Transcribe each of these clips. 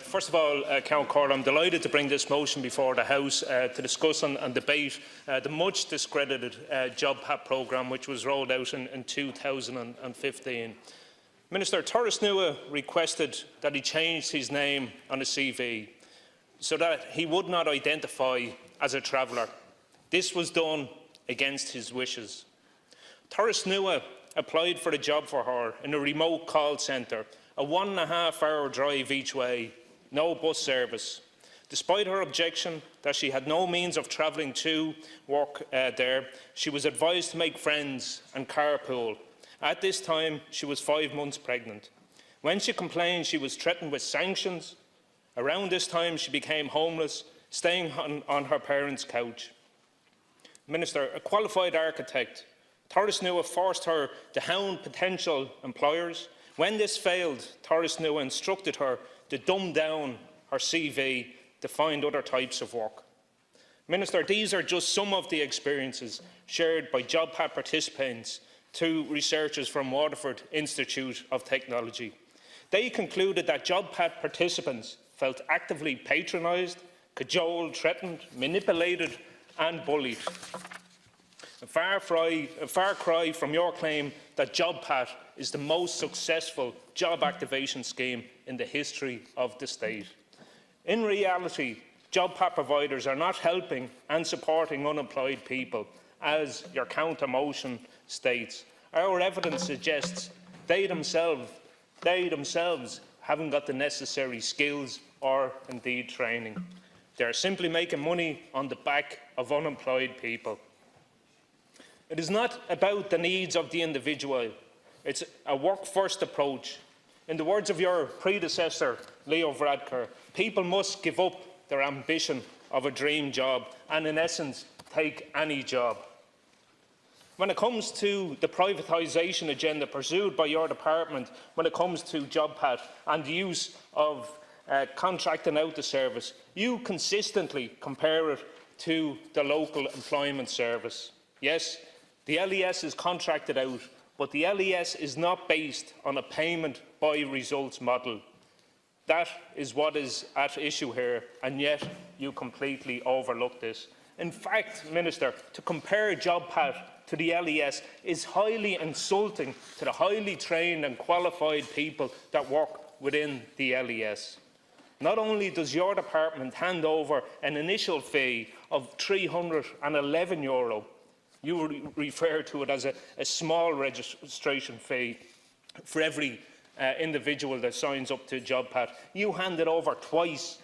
First of all, Count Corr, I'm delighted to bring this motion before the House to discuss and debate the much discredited JobPath programme which was rolled out in 2015. Minister, Torres Nua requested that he changed his name on his CV so that he would not identify as a traveller. This was done against his wishes. Torres Nua applied for a job for her in a remote call centre, a 1.5-hour drive each way, no bus service. Despite her objection that she had no means of travelling to work there, she was advised to make friends and carpool. At this time, she was 5 months pregnant. When she complained, she was threatened with sanctions. Around this time, she became homeless, staying on her parents' couch. Minister, a qualified architect, Torres Nua forced her to hound potential employers. When this failed, Torres Nua instructed her to dumb down her CV to find other types of work. Minister, these are just some of the experiences shared by JobPath participants to researchers from Waterford Institute of Technology. They concluded that JobPath participants felt actively patronised, cajoled, threatened, manipulated and bullied. A far cry from your claim that JobPath is the most successful job activation scheme in the history of the state. In reality, JobPath providers are not helping and supporting unemployed people, as your counter-motion states. Our evidence suggests they themselves haven't got the necessary skills or indeed training. They are simply making money on the back of unemployed people. It is not about the needs of the individual. It's a work-first approach. In the words of your predecessor, Leo Varadkar, people must give up their ambition of a dream job and, in essence, take any job. When it comes to the privatisation agenda pursued by your department, when it comes to JobPath and the use of contracting out the service, you consistently compare it to the local employment service. Yes, the LES is contracted out, but the LES is not based on a payment by results model. That is what is at issue here, and yet you completely overlook this. In fact, Minister, to compare JobPath to the LES is highly insulting to the highly trained and qualified people that work within the LES. Not only does your department hand over an initial fee of €311, you refer to it as a small registration fee for every individual that signs up to JobPath. You hand it over twice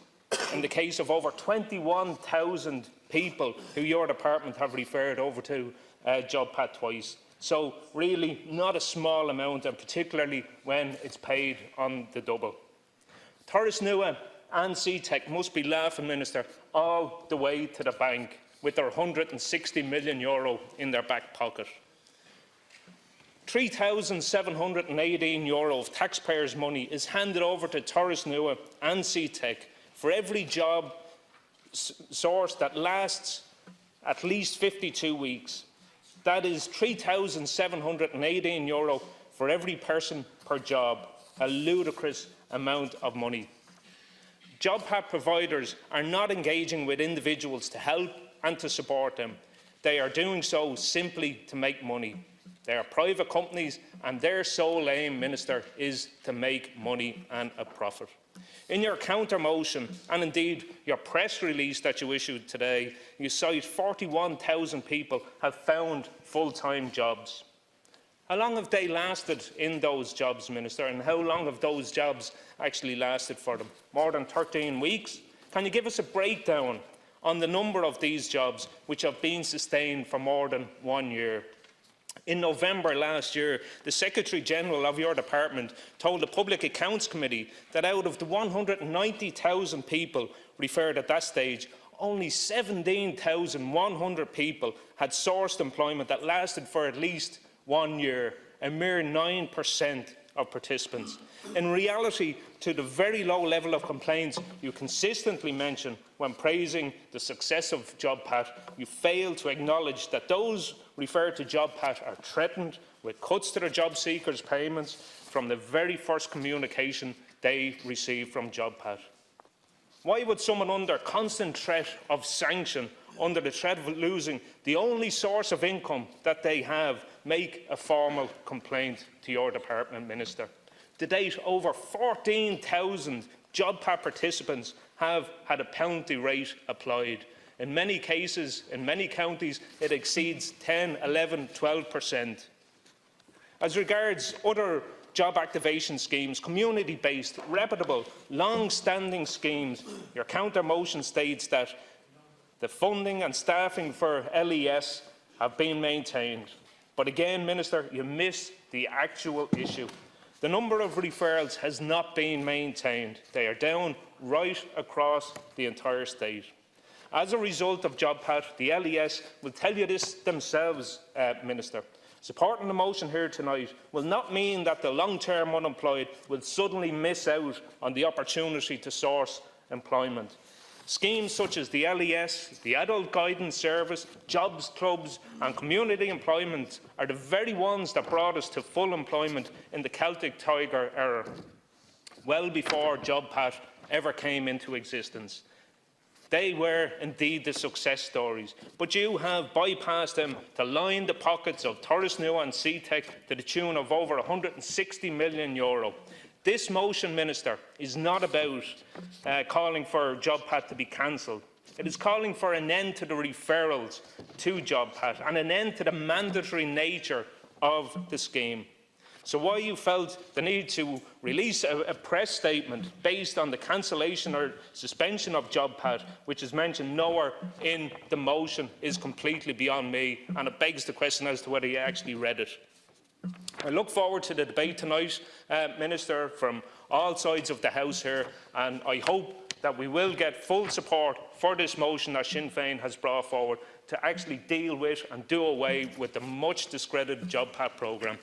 in the case of over 21,000 people who your department have referred over to JobPath twice. So really not a small amount, and particularly when it's paid on the double. Torres Nua and CTEC must be laughing, Minister, all the way to the bank with their €160 million in their back pocket. €3,718 of taxpayers' money is handed over to Torres Nua and CTEC for every job source that lasts at least 52 weeks. That is €3,718 for every person per job, a ludicrous amount of money. JobPath providers are not engaging with individuals to help and to support them. They are doing so simply to make money. They are private companies, and their sole aim, Minister, is to make money and a profit. In your counter-motion, and indeed your press release that you issued today, you cite 41,000 people have found full-time jobs. How long have they lasted in those jobs, Minister, and how long have those jobs actually lasted for them? More than 13 weeks? Can you give us a breakdown on the number of these jobs which have been sustained for more than 1 year? In November last year, the Secretary-General of your department told the Public Accounts Committee that out of the 190,000 people referred at that stage, only 17,100 people had sourced employment that lasted for at least 1 year, a mere 9% of participants. In reality, to the very low level of complaints you consistently mention when praising the success of JobPath, you fail to acknowledge that those referred to JobPath are threatened with cuts to their job seekers' payments from the very first communication they receive from JobPath. Why would someone under constant threat of sanction, under the threat of losing the only source of income that they have, make a formal complaint to your department, Minister? To date, over 14,000 JobPath participants have had a penalty rate applied. In many cases, in many counties, it exceeds 10, 11, 12%. As regards other job activation schemes, community-based, reputable, long-standing schemes, your counter-motion states that the funding and staffing for LES have been maintained. But again, Minister, you miss the actual issue. The number of referrals has not been maintained. They are down right across the entire state. As a result of JobPath, the LES will tell you this themselves, Minister. Supporting the motion here tonight will not mean that the long-term unemployed will suddenly miss out on the opportunity to source employment. Schemes such as the LES, the Adult Guidance Service, Jobs Clubs and Community Employment are the very ones that brought us to full employment in the Celtic Tiger era, well before JobPath ever came into existence. They were indeed the success stories, but you have bypassed them to line the pockets of Torresnue and CTEC to the tune of over €160 million. This motion, Minister, is not about calling for JobPath to be cancelled. It is calling for an end to the referrals to JobPath and an end to the mandatory nature of the scheme. So why you felt the need to release a press statement based on the cancellation or suspension of JobPath, which is mentioned nowhere in the motion, is completely beyond me, and it begs the question as to whether you actually read it. I look forward to the debate tonight, Minister, from all sides of the House here, and I hope that we will get full support for this motion that Sinn Féin has brought forward to actually deal with and do away with the much discredited JobPath programme.